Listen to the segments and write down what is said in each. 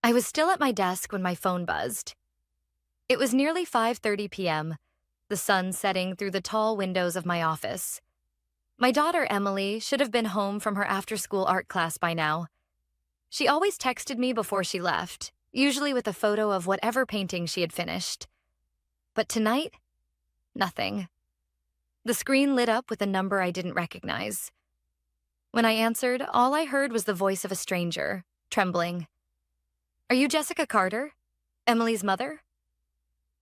I was still at my desk when my phone buzzed. It was nearly 5:30 p.m., the sun setting through the tall windows of my office. My daughter, Emily, should have been home from her after-school art class by now. She always texted me before she left, usually with a photo of whatever painting she had finished. But tonight, nothing. The screen lit up with a number I didn't recognize. When I answered, all I heard was the voice of a stranger, trembling. "Are you Jessica Carter? Emily's mother?"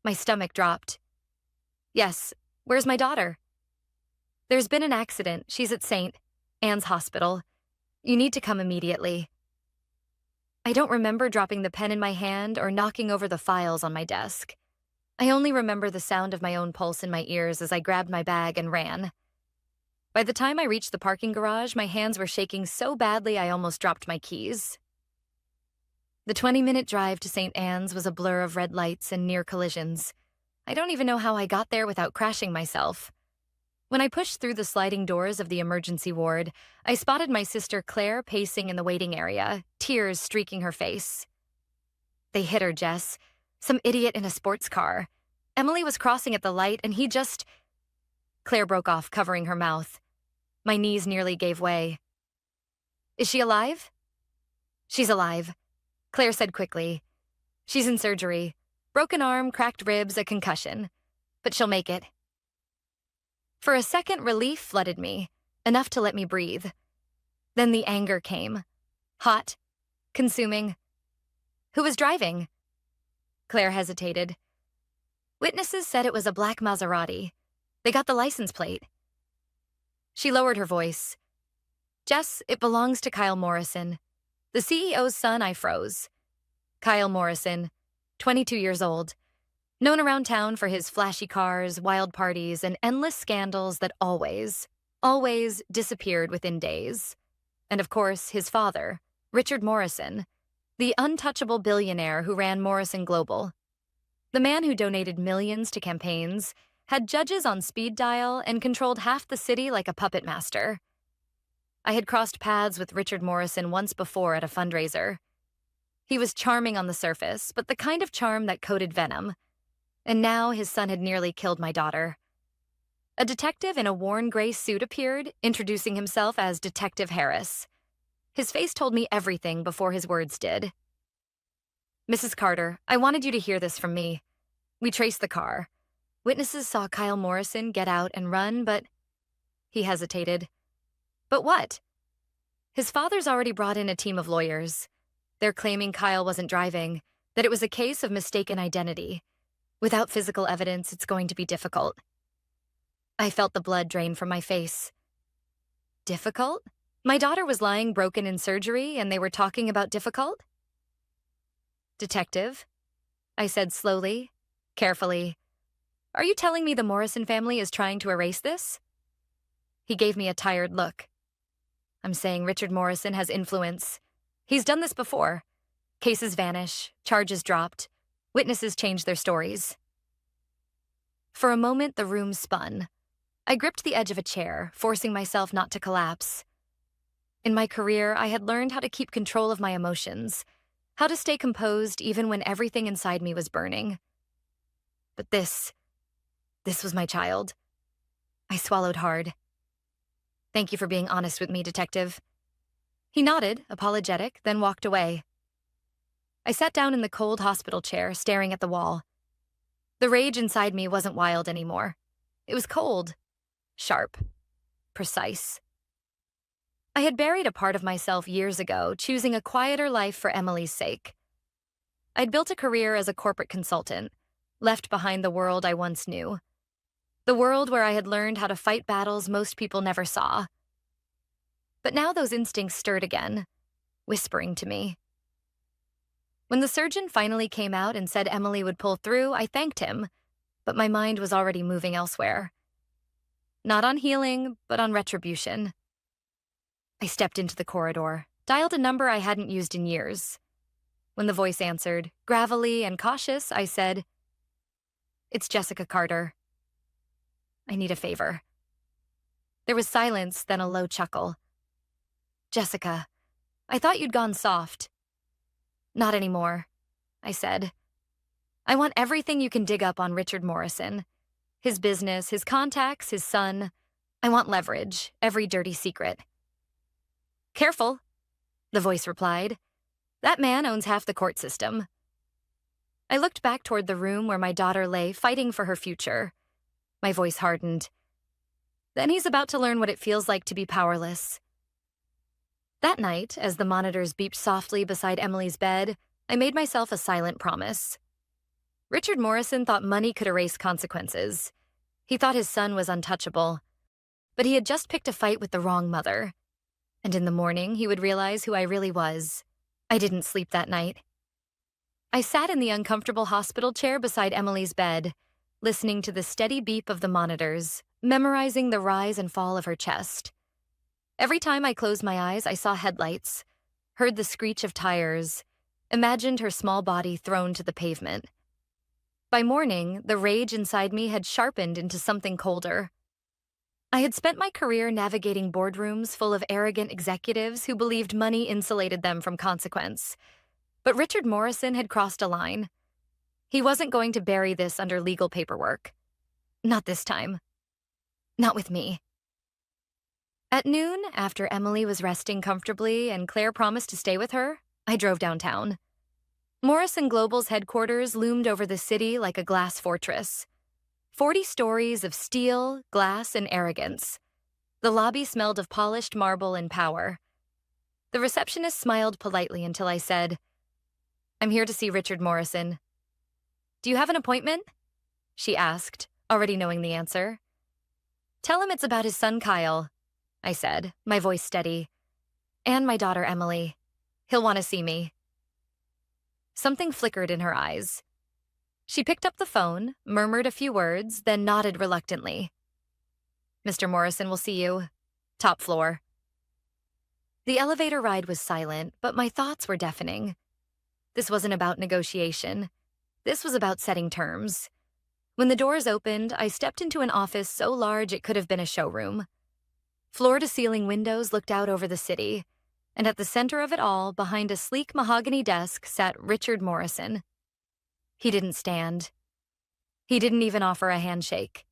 My stomach dropped. "Yes, where's my daughter?" "There's been an accident. She's at St. Anne's Hospital. You need to come immediately." I don't remember dropping the pen in my hand or knocking over the files on my desk. I only remember the sound of my own pulse in my ears as I grabbed my bag and ran. By the time I reached the parking garage, my hands were shaking so badly I almost dropped my keys. The 20-minute drive to St. Anne's was a blur of red lights and near collisions. I don't even know how I got there without crashing myself. When I pushed through the sliding doors of the emergency ward, I spotted my sister Claire pacing in the waiting area, tears streaking her face. "They hit her, Jess. Some idiot in a sports car. Emily was crossing at the light and he just..." Claire broke off, covering her mouth. My knees nearly gave way. "Is she alive?" "She's alive," Claire said quickly. "She's in surgery. Broken arm, cracked ribs, a concussion. But she'll make it." For a second, relief flooded me, enough to let me breathe. Then the anger came. Hot, consuming. "Who was driving?" Claire hesitated. "Witnesses said it was a black Maserati. They got the license plate." She lowered her voice. "Jess, it belongs to Kyle Morrison. The CEO's son." I froze. Kyle Morrison, 22 years old. Known around town for his flashy cars, wild parties, and endless scandals that always disappeared within days. And of course, his father, Richard Morrison, the untouchable billionaire who ran Morrison Global. The man who donated millions to campaigns, had judges on speed dial, and controlled half the city like a puppet master. I had crossed paths with Richard Morrison once before at a fundraiser. He was charming on the surface, but the kind of charm that coated venom. And now his son had nearly killed my daughter. A detective in a worn gray suit appeared, introducing himself as Detective Harris. His face told me everything before his words did. "Mrs. Carter, I wanted you to hear this from me. We traced the car. Witnesses saw Kyle Morrison get out and run, but..." He hesitated. "But what?" "His father's already brought in a team of lawyers. They're claiming Kyle wasn't driving, that it was a case of mistaken identity. Without physical evidence, it's going to be difficult." I felt the blood drain from my face. Difficult? My daughter was lying broken in surgery, and they were talking about difficult? "Detective," I said slowly, carefully, "are you telling me the Morrison family is trying to erase this?" He gave me a tired look. "I'm saying Richard Morrison has influence. He's done this before. Cases vanish, charges dropped, witnesses change their stories." For a moment, the room spun. I gripped the edge of a chair, forcing myself not to collapse. In my career, I had learned how to keep control of my emotions, how to stay composed even when everything inside me was burning. But this was my child. I swallowed hard. "Thank you for being honest with me, Detective." He nodded, apologetic, then walked away. I sat down in the cold hospital chair, staring at the wall. The rage inside me wasn't wild anymore. It was cold, sharp, precise. I had buried a part of myself years ago, choosing a quieter life for Emily's sake. I'd built a career as a corporate consultant, left behind the world I once knew. The world where I had learned how to fight battles most people never saw. But now those instincts stirred again, whispering to me. When the surgeon finally came out and said Emily would pull through, I thanked him, but my mind was already moving elsewhere. Not on healing, but on retribution. I stepped into the corridor, dialed a number I hadn't used in years. When the voice answered, gravelly and cautious, I said, "It's Jessica Carter. I need a favor." There was silence, then a low chuckle. "Jessica, I thought you'd gone soft." Not anymore, I said. I want everything you can dig up on Richard Morrison. His business, his contacts, his son. I want leverage, every dirty secret. Careful, the voice replied. That man owns half the court system. I looked back toward the room where my daughter lay, fighting for her future. My voice hardened. Then he's about to learn what it feels like to be powerless. That night, as the monitors beeped softly beside Emily's bed, I made myself a silent promise. Richard Morrison thought money could erase consequences. He thought his son was untouchable. But he had just picked a fight with the wrong mother. And in the morning, he would realize who I really was. I didn't sleep that night. I sat in the uncomfortable hospital chair beside Emily's bed, listening to the steady beep of the monitors, memorizing the rise and fall of her chest. Every time I closed my eyes, I saw headlights, heard the screech of tires, imagined her small body thrown to the pavement. By morning, the rage inside me had sharpened into something colder. I had spent my career navigating boardrooms full of arrogant executives who believed money insulated them from consequence. But Richard Morrison had crossed a line. He wasn't going to bury this under legal paperwork. Not this time. Not with me. At noon, after Emily was resting comfortably and Claire promised to stay with her, I drove downtown. Morrison Global's headquarters loomed over the city like a glass fortress. 40 stories of steel, glass, and arrogance. The lobby smelled of polished marble and power. The receptionist smiled politely until I said, "I'm here to see Richard Morrison." "Do you have an appointment?" she asked, already knowing the answer. "Tell him it's about his son Kyle," I said, my voice steady. "And my daughter Emily. He'll want to see me." Something flickered in her eyes. She picked up the phone, murmured a few words, then nodded reluctantly. "Mr. Morrison will see you. Top floor." The elevator ride was silent, but my thoughts were deafening. This wasn't about negotiation. This was about setting terms. When the doors opened, I stepped into an office so large it could have been a showroom. Floor-to-ceiling windows looked out over the city, and at the center of it all, behind a sleek mahogany desk, sat Richard Morrison. He didn't stand. He didn't even offer a handshake.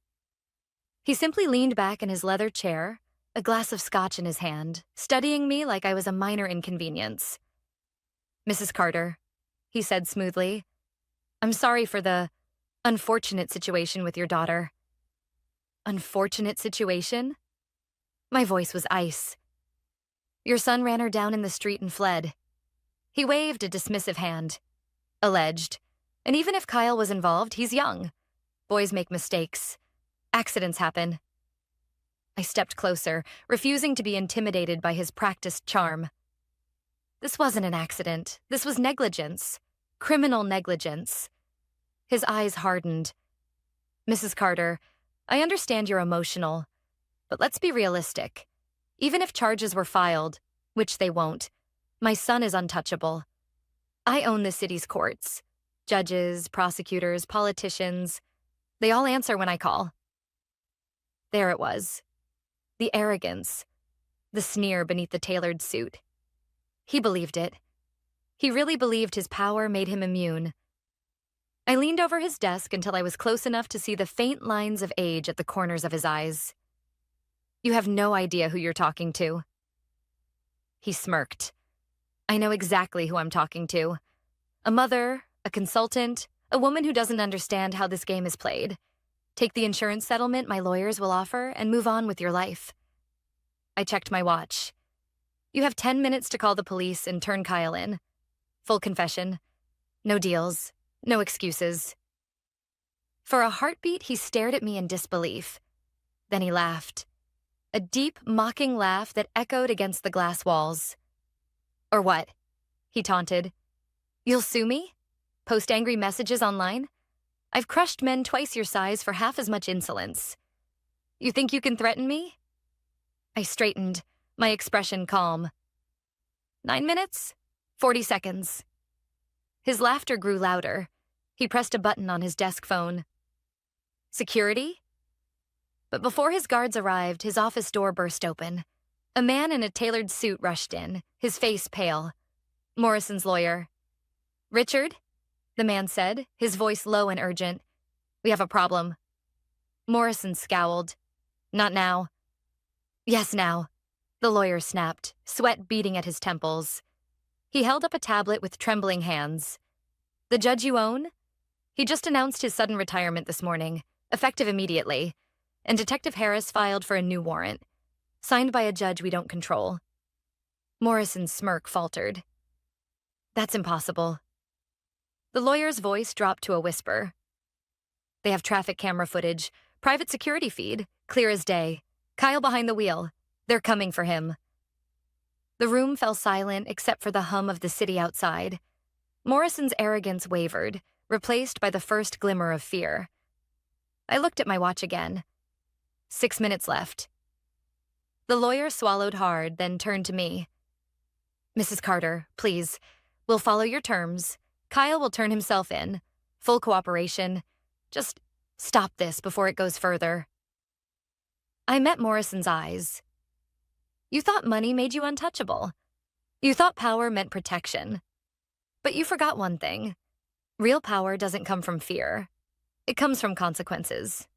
He simply leaned back in his leather chair, a glass of scotch in his hand, studying me like I was a minor inconvenience. "Mrs. Carter," he said smoothly, "I'm sorry for the unfortunate situation with your daughter." Unfortunate situation? My voice was ice. "Your son ran her down in the street and fled." He waved a dismissive hand. "Alleged. And even if Kyle was involved, he's young. Boys make mistakes. Accidents happen." I stepped closer, refusing to be intimidated by his practiced charm. This wasn't an accident. This was negligence. Criminal negligence. His eyes hardened. "Mrs. Carter, I understand you're emotional, but let's be realistic. Even if charges were filed, which they won't, my son is untouchable. I own the city's courts. Judges, prosecutors, politicians, they all answer when I call." There it was. The arrogance. The sneer beneath the tailored suit. He believed it. He really believed his power made him immune. I leaned over his desk until I was close enough to see the faint lines of age at the corners of his eyes. "You have no idea who you're talking to." He smirked. "I know exactly who I'm talking to. A mother, a consultant, a woman who doesn't understand how this game is played. Take the insurance settlement my lawyers will offer and move on with your life." I checked my watch. "You have 10 minutes to call the police and turn Kyle in. Full confession. No deals. No excuses." For a heartbeat, he stared at me in disbelief. Then he laughed. A deep, mocking laugh that echoed against the glass walls. "Or what?" he taunted. "You'll sue me? Post angry messages online? I've crushed men twice your size for half as much insolence. You think you can threaten me?" I straightened, my expression calm. 9 minutes? 40 seconds. His laughter grew louder. He pressed a button on his desk phone. "Security?" But before his guards arrived, his office door burst open. A man in a tailored suit rushed in, his face pale. "Morrison's lawyer." Richard, the man said, his voice low and urgent. We have a problem. Morrison scowled. Not now. Yes, now. The lawyer snapped, sweat beading at his temples. He held up a tablet with trembling hands. The judge you own? He just announced his sudden retirement this morning, effective immediately, and Detective Harris filed for a new warrant, signed by a judge we don't control. Morrison's smirk faltered. That's impossible. The lawyer's voice dropped to a whisper. They have traffic camera footage, private security feed, clear as day. Kyle behind the wheel. They're coming for him. The room fell silent except for the hum of the city outside. Morrison's arrogance wavered, replaced by the first glimmer of fear. I looked at my watch again. 6 minutes left. The lawyer swallowed hard, then turned to me. Mrs. Carter, please. We'll follow your terms. Kyle will turn himself in. Full cooperation. Just stop this before it goes further. I met Morrison's eyes. You thought money made you untouchable. You thought power meant protection. But you forgot one thing. Real power doesn't come from fear. It comes from consequences.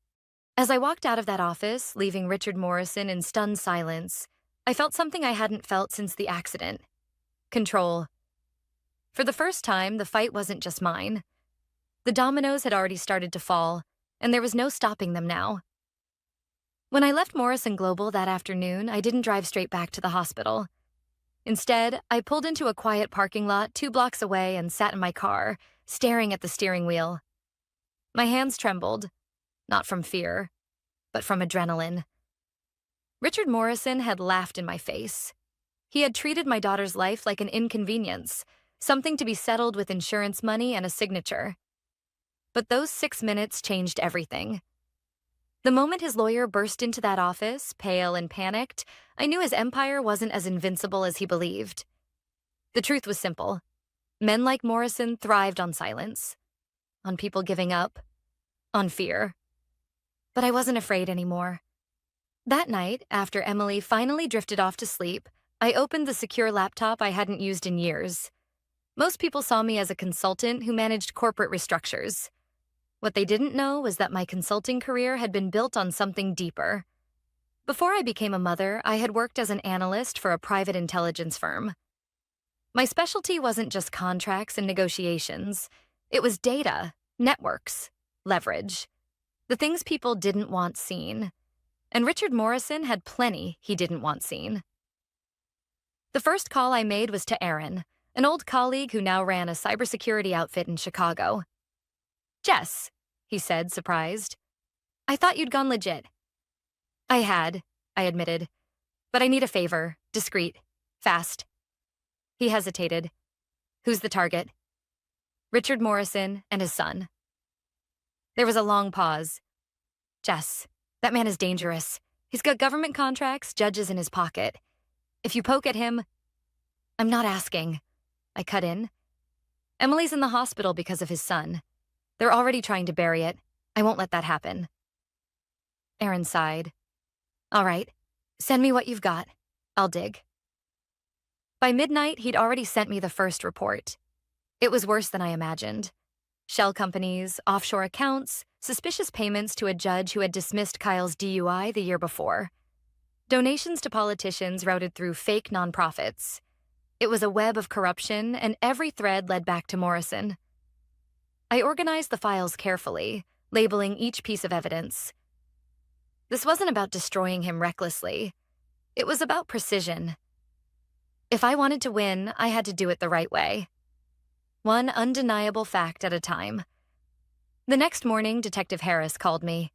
As I walked out of that office, leaving Richard Morrison in stunned silence, I felt something I hadn't felt since the accident. Control. For the first time, the fight wasn't just mine. The dominoes had already started to fall, and there was no stopping them now. When I left Morrison Global that afternoon, I didn't drive straight back to the hospital. Instead, I pulled into a quiet parking lot 2 blocks away and sat in my car, staring at the steering wheel. My hands trembled, not from fear, but from adrenaline. Richard Morrison had laughed in my face. He had treated my daughter's life like an inconvenience, something to be settled with insurance money and a signature. But those 6 minutes changed everything. The moment his lawyer burst into that office, pale and panicked, I knew his empire wasn't as invincible as he believed. The truth was simple. Men like Morrison thrived on silence, on people giving up, on fear. But I wasn't afraid anymore. That night, after Emily finally drifted off to sleep, I opened the secure laptop I hadn't used in years. Most people saw me as a consultant who managed corporate restructures. What they didn't know was that my consulting career had been built on something deeper. Before I became a mother, I had worked as an analyst for a private intelligence firm. My specialty wasn't just contracts and negotiations. It was data, networks, leverage. The things people didn't want seen. And Richard Morrison had plenty he didn't want seen. The first call I made was to Aaron, an old colleague who now ran a cybersecurity outfit in Chicago. Jess, he said, surprised. I thought you'd gone legit. I had, I admitted. But I need a favor, discreet, fast. He hesitated. Who's the target? Richard Morrison and his son. There was a long pause. Jess, that man is dangerous. He's got government contracts, judges in his pocket. If you poke at him... I'm not asking. I cut in. Emily's in the hospital because of his son. They're already trying to bury it. I won't let that happen. Aaron sighed. All right, send me what you've got. I'll dig. By midnight, he'd already sent me the first report. It was worse than I imagined. Shell companies, offshore accounts, suspicious payments to a judge who had dismissed Kyle's DUI the year before. Donations to politicians routed through fake nonprofits. It was a web of corruption, and every thread led back to Morrison. I organized the files carefully, labeling each piece of evidence. This wasn't about destroying him recklessly. It was about precision. If I wanted to win, I had to do it the right way. One undeniable fact at a time. The next morning, Detective Harris called me.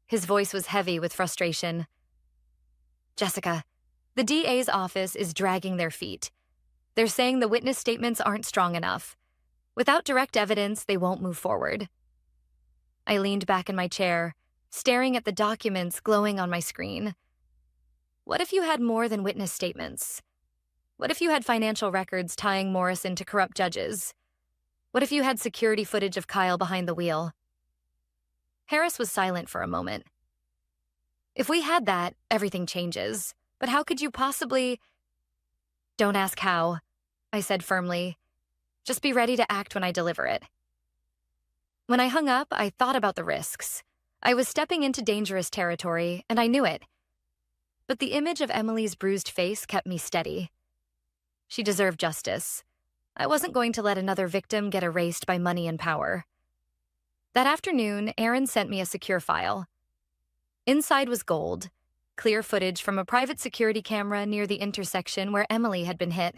His voice was heavy with frustration. Jessica, the DA's office is dragging their feet. They're saying the witness statements aren't strong enough. Without direct evidence, they won't move forward. I leaned back in my chair, staring at the documents glowing on my screen. What if you had more than witness statements? What if you had financial records tying Morrison to corrupt judges? What if you had security footage of Kyle behind the wheel? Harris was silent for a moment. If we had that, everything changes. But how could you possibly... Don't ask how, I said firmly. Just be ready to act when I deliver it. When I hung up, I thought about the risks. I was stepping into dangerous territory, and I knew it. But the image of Emily's bruised face kept me steady. She deserved justice. I wasn't going to let another victim get erased by money and power. That afternoon, Aaron sent me a secure file. Inside was gold, clear footage from a private security camera near the intersection where Emily had been hit.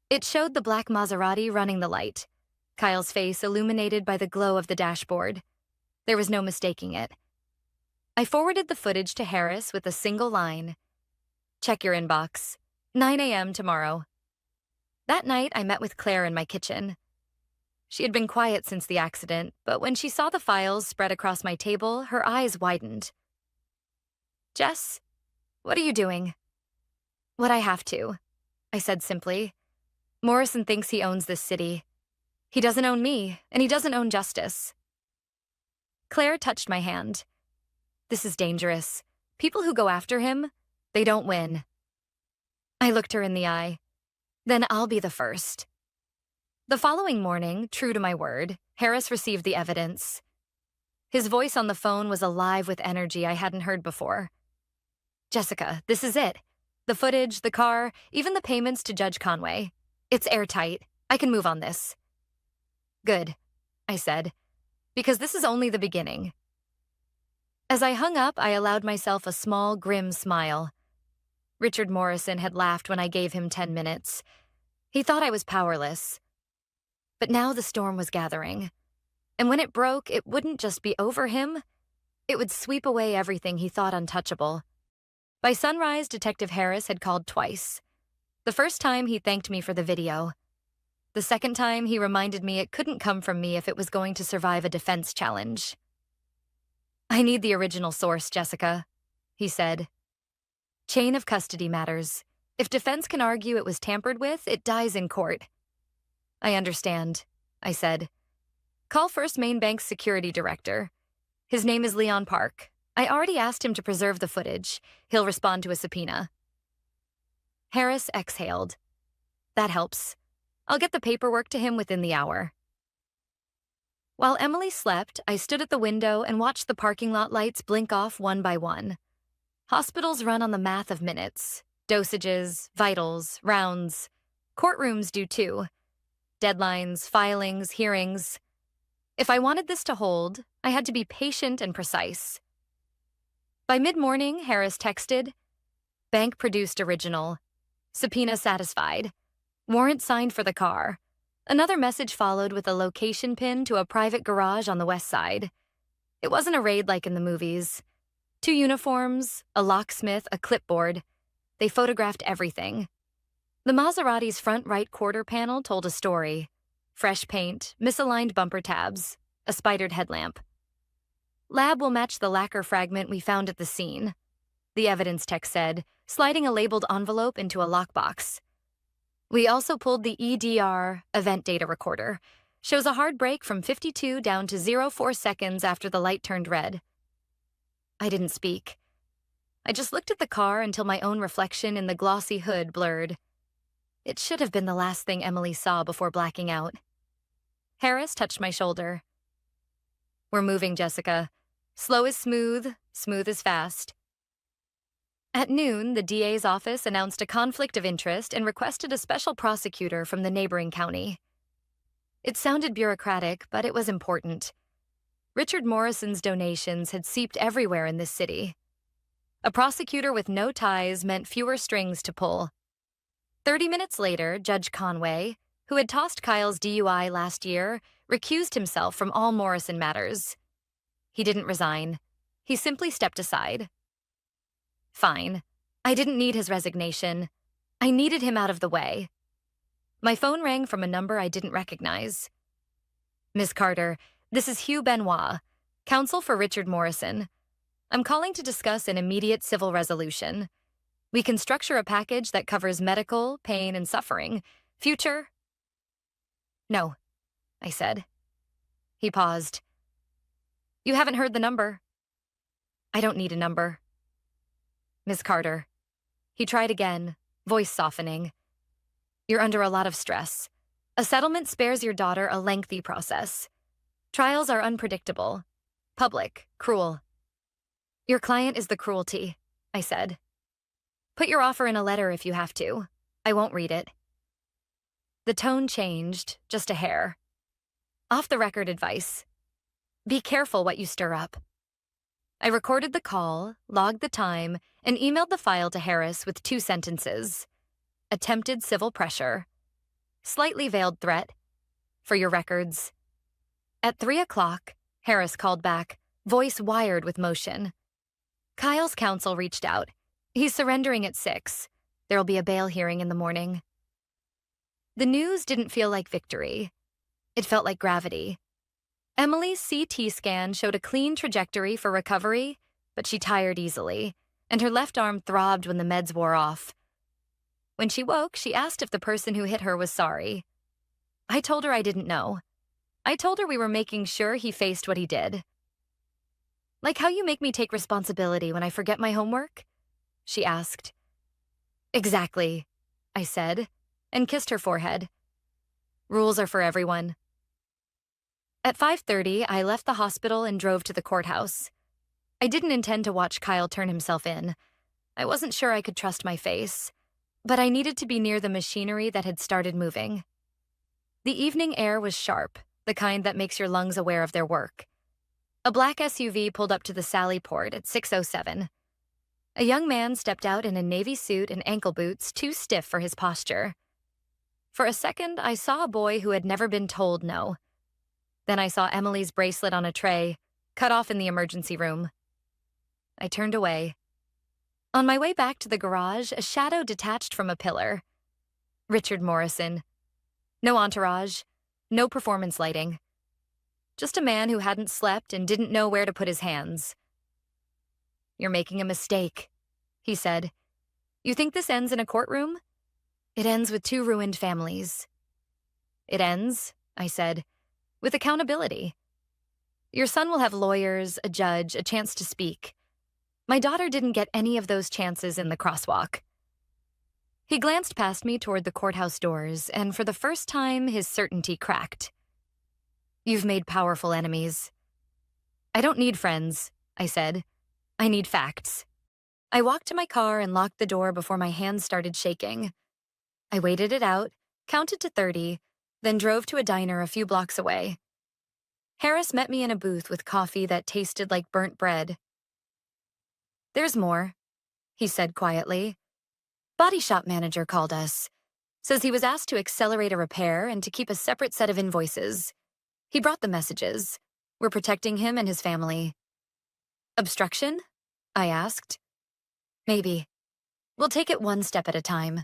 It showed the black Maserati running the light, Kyle's face illuminated by the glow of the dashboard. There was no mistaking it. I forwarded the footage to Harris with a single line. Check your inbox. 9 a.m. tomorrow. That night, I met with Claire in my kitchen. She had been quiet since the accident, but when she saw the files spread across my table, her eyes widened. Jess, what are you doing? What I have to, I said simply. Morrison thinks he owns this city. He doesn't own me, and he doesn't own justice. Claire touched my hand. This is dangerous. People who go after him, they don't win. I looked her in the eye. Then I'll be the first. The following morning, true to my word, Harris received the evidence. His voice on the phone was alive with energy I hadn't heard before. Jessica, this is it. The footage, the car, even the payments to Judge Conway. It's airtight. I can move on this. Good, I said, because this is only the beginning. As I hung up, I allowed myself a small, grim smile. Richard Morrison had laughed when I gave him 10 minutes. He thought I was powerless. But now the storm was gathering. And when it broke, it wouldn't just be over him. It would sweep away everything he thought untouchable. By sunrise, Detective Harris had called twice. The first time, he thanked me for the video. The second time, he reminded me it couldn't come from me if it was going to survive a defense challenge. I need the original source, Jessica, he said. Chain of custody matters. If defense can argue it was tampered with, it dies in court. I understand, I said. Call First Main Bank's security director. His name is Leon Park. I already asked him to preserve the footage. He'll respond to a subpoena. Harris exhaled. That helps. I'll get the paperwork to him within the hour. While Emily slept, I stood at the window and watched the parking lot lights blink off one by one. Hospitals run on the math of minutes. Dosages, vitals, rounds. Courtrooms do too. Deadlines, filings, hearings. If I wanted this to hold, I had to be patient and precise. By mid-morning, Harris texted, Bank produced original. Subpoena satisfied. Warrant signed for the car. Another message followed with a location pin to a private garage on the west side. It wasn't a raid like in the movies. 2 uniforms, a locksmith, a clipboard. They photographed everything. The Maserati's front right quarter panel told a story. Fresh paint, misaligned bumper tabs, a spidered headlamp. Lab will match the lacquer fragment we found at the scene, the evidence text said, sliding a labeled envelope into a lockbox. We also pulled the EDR, event data recorder. Shows a hard break from 52 down to 0.4 seconds after the light turned red. I didn't speak. I just looked at the car until my own reflection in the glossy hood blurred. It should have been the last thing Emily saw before blacking out. Harris touched my shoulder. We're moving, Jessica. Slow is smooth, smooth is fast. At noon, the DA's office announced a conflict of interest and requested a special prosecutor from the neighboring county. It sounded bureaucratic, but it was important. Richard Morrison's donations had seeped everywhere in this city. A prosecutor with no ties meant fewer strings to pull. 30 minutes later, Judge Conway, who had tossed Kyle's DUI last year, recused himself from all Morrison matters. He didn't resign. He simply stepped aside. Fine. I didn't need his resignation. I needed him out of the way. My phone rang from a number I didn't recognize. Miss Carter, this is Hugh Benoit, counsel for Richard Morrison. I'm calling to discuss an immediate civil resolution. We can structure a package that covers medical, pain, and suffering. Future? No, I said. He paused. You haven't heard the number. I don't need a number. Miss Carter. He tried again, voice softening. You're under a lot of stress. A settlement spares your daughter a lengthy process. Trials are unpredictable, public, cruel. Your client is the cruelty, I said. Put your offer in a letter if you have to. I won't read it. The tone changed, just a hair. Off-the-record advice. Be careful what you stir up. I recorded the call, logged the time, and emailed the file to Harris with 2 sentences. Attempted civil pressure. Slightly veiled threat. For your records. At 3 o'clock, Harris called back, voice wired with motion. Kyle's counsel reached out. He's surrendering at 6. There'll be a bail hearing in the morning. The news didn't feel like victory. It felt like gravity. Emily's CT scan showed a clean trajectory for recovery, but she tired easily, and her left arm throbbed when the meds wore off. When she woke, she asked if the person who hit her was sorry. I told her I didn't know. I told her we were making sure he faced what he did. Like how you make me take responsibility when I forget my homework? She asked. Exactly, I said, and kissed her forehead. Rules are for everyone. At 5:30, I left the hospital and drove to the courthouse. I didn't intend to watch Kyle turn himself in. I wasn't sure I could trust my face, but I needed to be near the machinery that had started moving. The evening air was sharp, the kind that makes your lungs aware of their work. A black SUV pulled up to the Sally Port at 6:07. A young man stepped out in a navy suit and ankle boots too stiff for his posture. For a second, I saw a boy who had never been told no. Then I saw Emily's bracelet on a tray, cut off in the emergency room. I turned away. On my way back to the garage, a shadow detached from a pillar. Richard Morrison. No entourage, no performance lighting. Just a man who hadn't slept and didn't know where to put his hands. You're making a mistake, he said. You think this ends in a courtroom? It ends with 2 ruined families. It ends, I said, with accountability. Your son will have lawyers, a judge, a chance to speak. My daughter didn't get any of those chances in the crosswalk. He glanced past me toward the courthouse doors, and for the first time, his certainty cracked. You've made powerful enemies. I don't need friends, I said. I need facts. I walked to my car and locked the door before my hands started shaking. I waited it out, counted to 30, then drove to a diner a few blocks away. Harris met me in a booth with coffee that tasted like burnt bread. There's more, he said quietly. Body shop manager called us. Says he was asked to accelerate a repair and to keep a separate set of invoices. He brought the messages. We're protecting him and his family. Obstruction? I asked. Maybe. We'll take it one step at a time.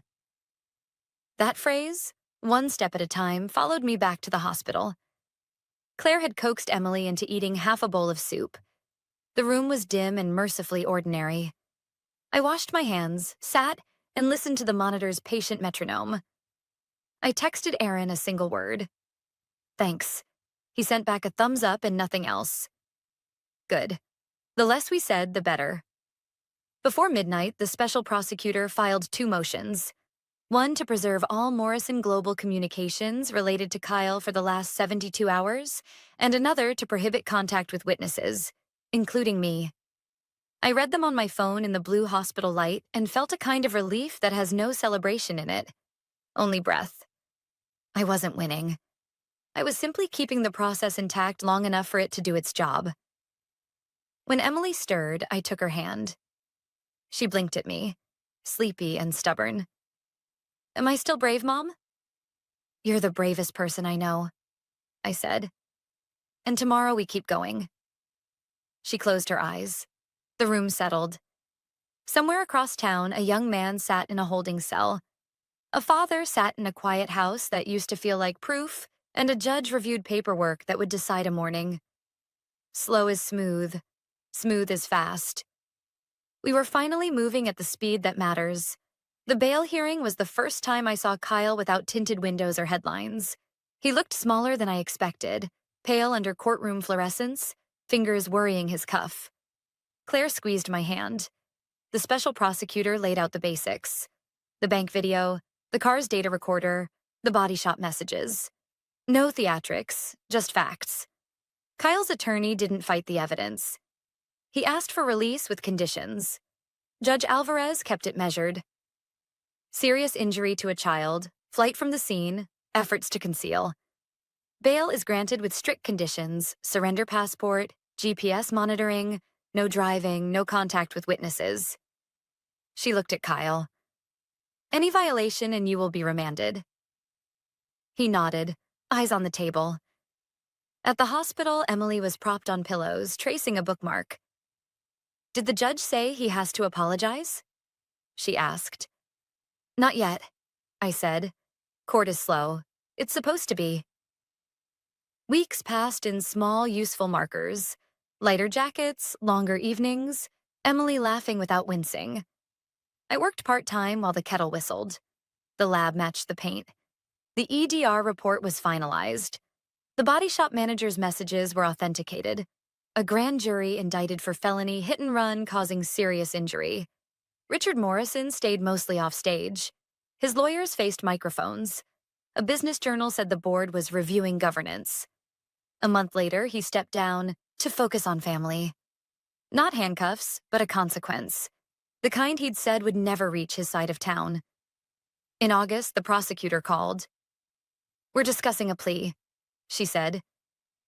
That phrase, one step at a time, followed me back to the hospital. Claire had coaxed Emily into eating half a bowl of soup. The room was dim and mercifully ordinary. I washed my hands, sat, and listened to the monitor's patient metronome. I texted Aaron a single word. Thanks. He sent back a thumbs up and nothing else. Good. The less we said, the better. Before midnight, the special prosecutor filed 2 motions. One to preserve all Morrison Global communications related to Kyle for the last 72 hours, and another to prohibit contact with witnesses, including me. I read them on my phone in the blue hospital light and felt a kind of relief that has no celebration in it. Only breath. I wasn't winning. I was simply keeping the process intact long enough for it to do its job. When Emily stirred, I took her hand. She blinked at me, sleepy and stubborn. Am I still brave, Mom? You're the bravest person I know, I said. And tomorrow we keep going. She closed her eyes. The room settled. Somewhere across town, a young man sat in a holding cell. A father sat in a quiet house that used to feel like proof, and a judge reviewed paperwork that would decide a morning. Slow is smooth. Smooth is fast. We were finally moving at the speed that matters. The bail hearing was the first time I saw Kyle without tinted windows or headlines. He looked smaller than I expected, pale under courtroom fluorescence, fingers worrying his cuff. Claire squeezed my hand. The special prosecutor laid out the basics. The bank video, the car's data recorder, The body shop messages. No theatrics, just facts. Kyle's attorney didn't fight the evidence. He asked for release with conditions. Judge Alvarez kept it measured. Serious injury to a child, flight from the scene, efforts to conceal. Bail is granted with strict conditions: surrender passport, GPS monitoring, no driving, no contact with witnesses. She looked at Kyle. Any violation and you will be remanded. He nodded, eyes on the table. At the hospital, Emily was propped on pillows, tracing a bookmark. Did the judge say he has to apologize? She asked. Not yet, I said. Court is slow. It's supposed to be. Weeks passed in small, useful markers. Lighter jackets, longer evenings, Emily laughing without wincing. I worked part-time while the kettle whistled. The lab matched the paint. The EDR report was finalized. The body shop manager's messages were authenticated. A grand jury indicted for felony hit and run causing serious injury. Richard Morrison stayed mostly off stage. His lawyers faced microphones. A business journal said the board was reviewing governance. A month later, he stepped down to focus on family. Not handcuffs, but a consequence. The kind he'd said would never reach his side of town. In August, the prosecutor called. We're discussing a plea, she said.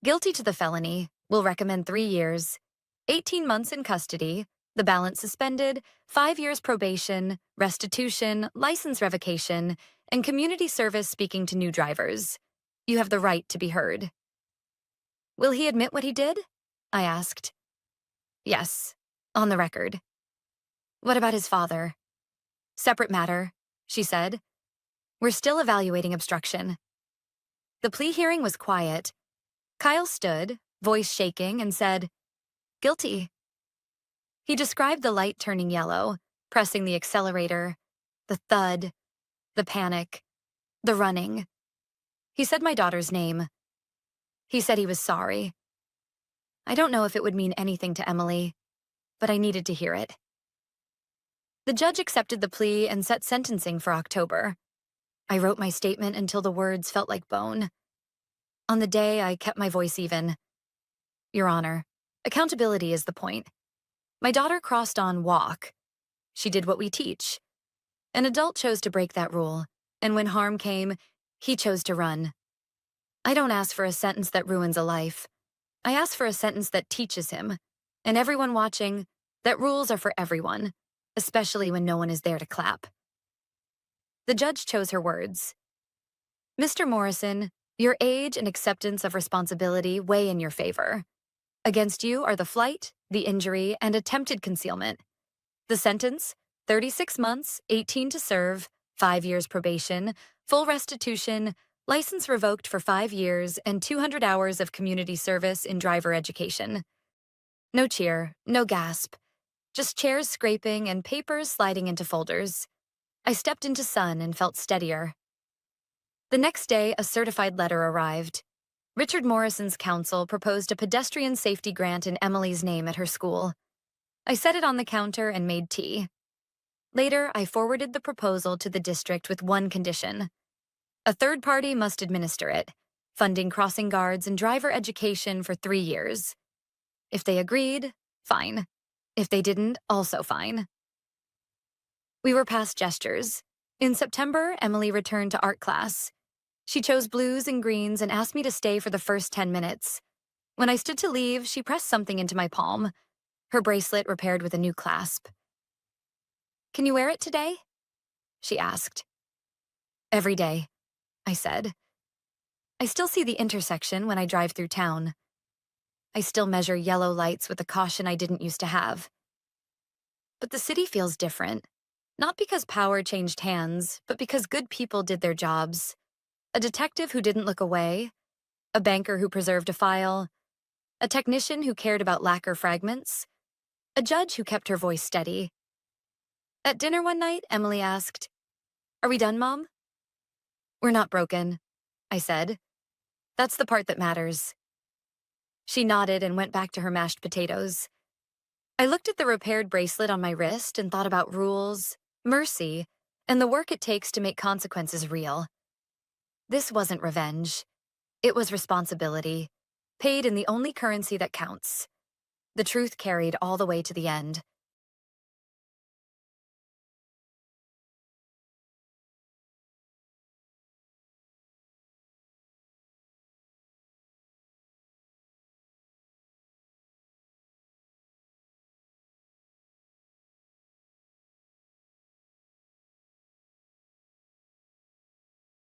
Guilty to the felony, will recommend 3 years, 18 months in custody, the balance suspended, 5 years probation, restitution, license revocation, and community service speaking to new drivers. You have the right to be heard. Will he admit what he did? I asked. Yes, on the record. What about his father? Separate matter, she said. We're still evaluating obstruction. The plea hearing was quiet. Kyle stood, voice shaking, and said, Guilty. He described the light turning yellow, pressing the accelerator, the thud, the panic, the running. He said my daughter's name. He said he was sorry. I don't know if it would mean anything to Emily, but I needed to hear it. The judge accepted the plea and set sentencing for October. I wrote my statement until the words felt like bone. On the day, I kept my voice even. Your Honor, accountability is the point. My daughter crossed on walk. She did what we teach. An adult chose to break that rule, and when harm came, he chose to run. I don't ask for a sentence that ruins a life. I ask for a sentence that teaches him, and everyone watching, that rules are for everyone, especially when no one is there to clap. The judge chose her words. Mr. Morrison, your age and acceptance of responsibility weigh in your favor. Against you are the flight, the injury, and attempted concealment. The sentence, 36 months, 18 to serve, 5 years probation, full restitution, license revoked for 5 years, and 200 hours of community service in driver education. No cheer, no gasp, just chairs scraping and papers sliding into folders. I stepped into sun and felt steadier. The next day, a certified letter arrived. Richard Morrison's counsel proposed a pedestrian safety grant in Emily's name at her school. I set it on the counter and made tea. Later, I forwarded the proposal to the district with one condition. A third party must administer it, funding crossing guards and driver education for 3 years. If they agreed, fine. If they didn't, also fine. We were past gestures. In September, Emily returned to art class. She chose blues and greens and asked me to stay for the first 10 minutes. When I stood to leave, she pressed something into my palm, her bracelet repaired with a new clasp. Can you wear it today? She asked. Every day, I said. I still see the intersection when I drive through town. I still measure yellow lights with a caution I didn't used to have. But the city feels different. Not because power changed hands, but because good people did their jobs. A detective who didn't look away, a banker who preserved a file, a technician who cared about lacquer fragments, a judge who kept her voice steady. At dinner one night, Emily asked, "Are we done, Mom?" "We're not broken," I said. "That's the part that matters." She nodded and went back to her mashed potatoes. I looked at the repaired bracelet on my wrist and thought about rules, mercy, and the work it takes to make consequences real. This wasn't revenge. It was responsibility, paid in the only currency that counts. The truth carried all the way to the end.